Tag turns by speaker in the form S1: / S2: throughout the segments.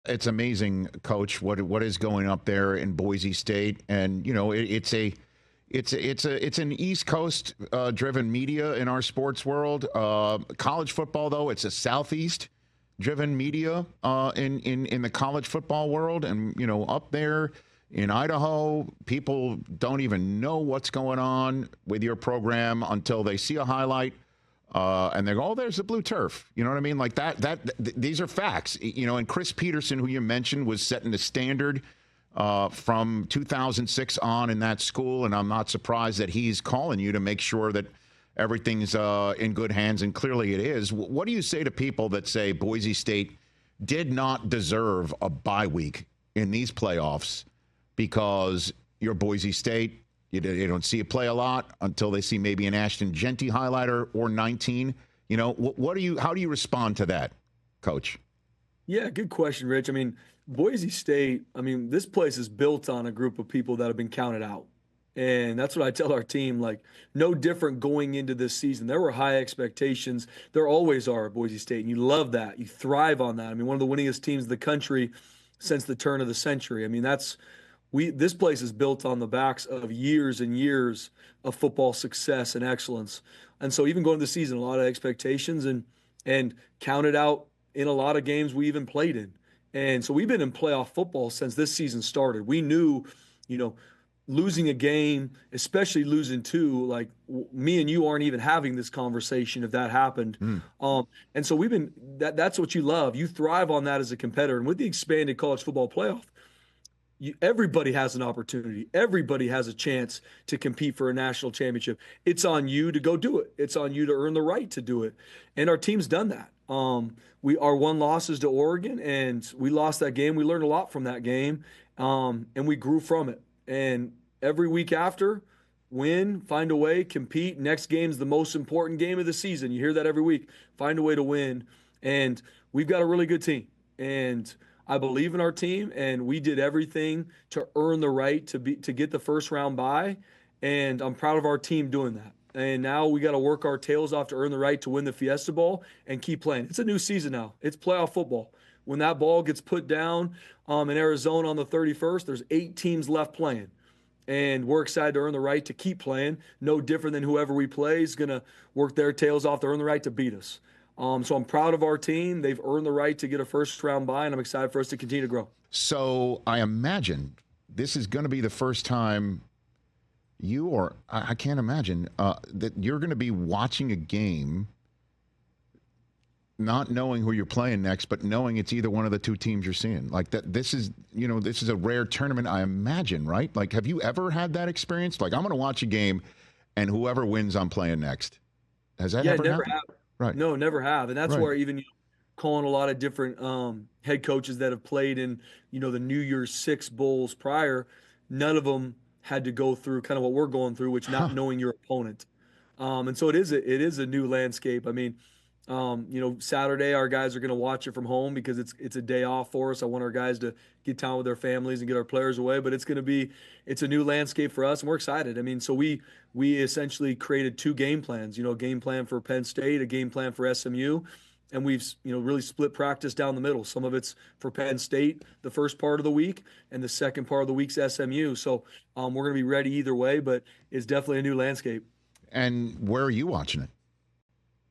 S1: It's amazing, Coach, what is going up there in Boise State, and it's an East Coast driven media in our sports world. College football, though, it's a Southeast driven media in the college football world, and up there in Idaho, people don't even know what's going on with your program until they see a highlight. And they go, oh, there's the blue turf. You know what I mean? Like these are facts. And Chris Peterson, who you mentioned, was setting the standard from 2006 on in that school. And I'm not surprised that he's calling you to make sure that everything's in good hands. And clearly it is. What do you say to people that say Boise State did not deserve a bye week in these playoffs because you're Boise State? You don't see it play a lot until they see maybe an Ashton Genty highlighter or 19. How do you respond to that, Coach?
S2: Yeah, good question, Rich. I mean, Boise State, this place is built on a group of people that have been counted out. And that's what I tell our team, like, no different going into this season. There were high expectations. There always are at Boise State, and you love that. You thrive on that. One of the winningest teams in the country since the turn of the century. This place is built on the backs of years and years of football success and excellence. And so even going into the season, a lot of expectations and counted out in a lot of games we even played in. And so we've been in playoff football since this season started. We knew, losing a game, especially losing two, like me and you aren't even having this conversation if that happened. And so that's what you love. You thrive on that as a competitor. And with the expanded college football playoff, everybody has an opportunity. Everybody has a chance to compete for a national championship. It's on you to go do it. It's on you to earn the right to do it. And our team's done that. Our one loss is to Oregon, and we lost that game. We learned a lot from that game, and we grew from it. And every week after, win, find a way, compete. Next game's the most important game of the season. You hear that every week. Find a way to win. And we've got a really good team. And I believe in our team, and we did everything to earn the right to get the first round bye, and I'm proud of our team doing that. And now we got to work our tails off to earn the right to win the Fiesta Bowl and keep playing. It's a new season now. It's playoff football. When that ball gets put down in Arizona on the 31st, there's 8 teams left playing. And we're excited to earn the right to keep playing. No different than whoever we play is going to work their tails off to earn the right to beat us. So I'm proud of our team. They've earned the right to get a first-round bye, and I'm excited for us to continue to grow.
S1: So I imagine this is going to be the first time I can't imagine, that you're going to be watching a game not knowing who you're playing next, but knowing it's either one of the two teams you're seeing. Like that, this is a rare tournament, I imagine, right? Like, have you ever had that experience? Like, I'm going to watch a game, and whoever wins, I'm playing next. Has that ever
S2: never
S1: happened?
S2: have.
S1: Right.
S2: No, never have. And that's
S1: Right.
S2: where even calling a lot of different head coaches that have played in, the New Year's Six bowls prior, none of them had to go through kind of what we're going through, which not knowing your opponent. And so it is a new landscape. Saturday our guys are going to watch it from home because it's a day off for us. I want our guys to get time with their families and get our players away, but it's a new landscape for us, and we're excited. So we essentially created 2 game plans, a game plan for Penn State, a game plan for SMU, and we've really split practice down the middle. Some of it's for Penn State the first part of the week, and the second part of the week's SMU. So we're going to be ready either way, but it's definitely a new landscape.
S1: And where are you watching it?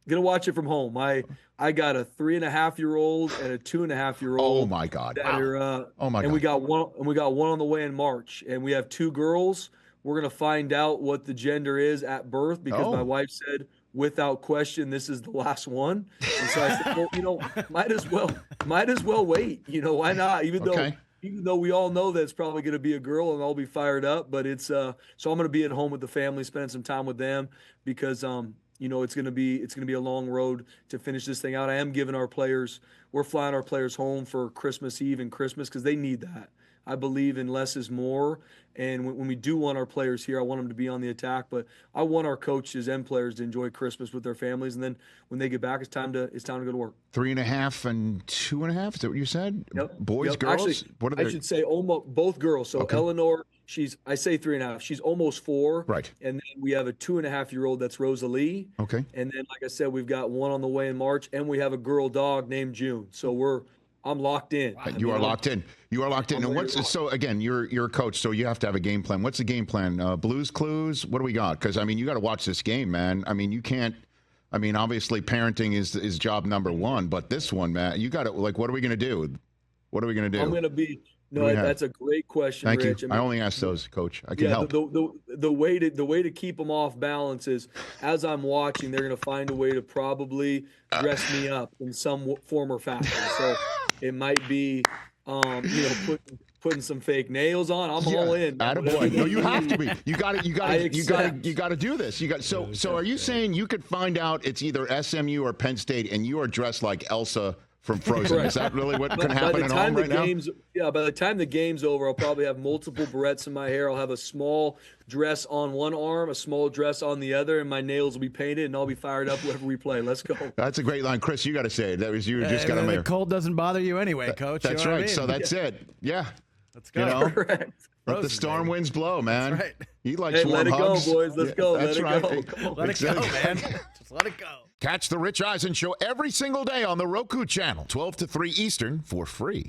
S2: Gonna watch it from home. I got a 3.5-year-old and a 2.5-year-old.
S1: Oh my God!
S2: That
S1: Wow.
S2: are,
S1: Oh my
S2: and
S1: God!
S2: we got one on the way in March, and we have 2 girls. We're gonna find out what the gender is at birth because my wife said without question this is the last one. And so I said, well, might as well wait. Why not? Even though we all know that it's probably going to be a girl and I'll be fired up, but it's so I'm going to be at home with the family, spending some time with them because it's going to be a long road to finish this thing out. I am giving we're flying our players home for Christmas Eve and Christmas because they need that. I believe in less is more. And when we do want our players here, I want them to be on the attack. But I want our coaches and players to enjoy Christmas with their families. And then when they get back, it's time to go to work.
S1: 3.5 and 2.5. Is that what you said?
S2: Yep.
S1: Boys,
S2: yep.
S1: girls?
S2: Actually,
S1: what are they?
S2: I should say almost both girls. So
S1: okay.
S2: Eleanor, I say 3.5. She's almost 4.
S1: Right.
S2: And then we have a 2.5-year-old that's Rosalie.
S1: Okay.
S2: And then, like I said, we've got one on the way in March, and we have a girl dog named June. So I'm locked in.
S1: You are locked in. You are locked in. And so again, you're a coach, so you have to have a game plan. What's the game plan? Blues Clues? What do we got? Because I mean, you got to watch this game, man. I mean, you can't. I mean, obviously, parenting is job number one, but this one, man, you got to what are we going to do? What are we going to do?
S2: I'm going to be. No, that's a great question,
S1: Thank
S2: Rich.
S1: you. I only ask those, Coach. I can help.
S2: The way to keep them off balance is, as I'm watching, they're going to find a way to probably dress me up in some form or fashion. So it might be, putting some fake nails on. I'm all in.
S1: Attaboy. No, you have to be. You got to do this. So are you saying you could find out it's either SMU or Penn State, and you are dressed like Elsa from Frozen? Right. Is that really what can happen at home right now?
S2: Yeah, by the time the game's over, I'll probably have multiple barrettes in my hair. I'll have a small dress on one arm, a small dress on the other, and my nails will be painted, and I'll be fired up whenever we play. Let's go.
S1: That's a great line. Chris, you got to say it. That was you just got to make.
S3: The cold doesn't bother you anyway, Coach.
S1: That's right. I mean? So that's it. Yeah.
S3: Let's go.
S2: Correct.
S1: Let the storm winds blow, man.
S3: That's right.
S1: You like
S2: let it
S1: hugs.
S2: Go, boys. Let's go.
S1: That's
S2: let
S1: right.
S2: it go.
S3: Let it go, man. Just let it go.
S1: Catch the Rich Eisen Show every single day on the Roku Channel, 12 to 3 Eastern, for free.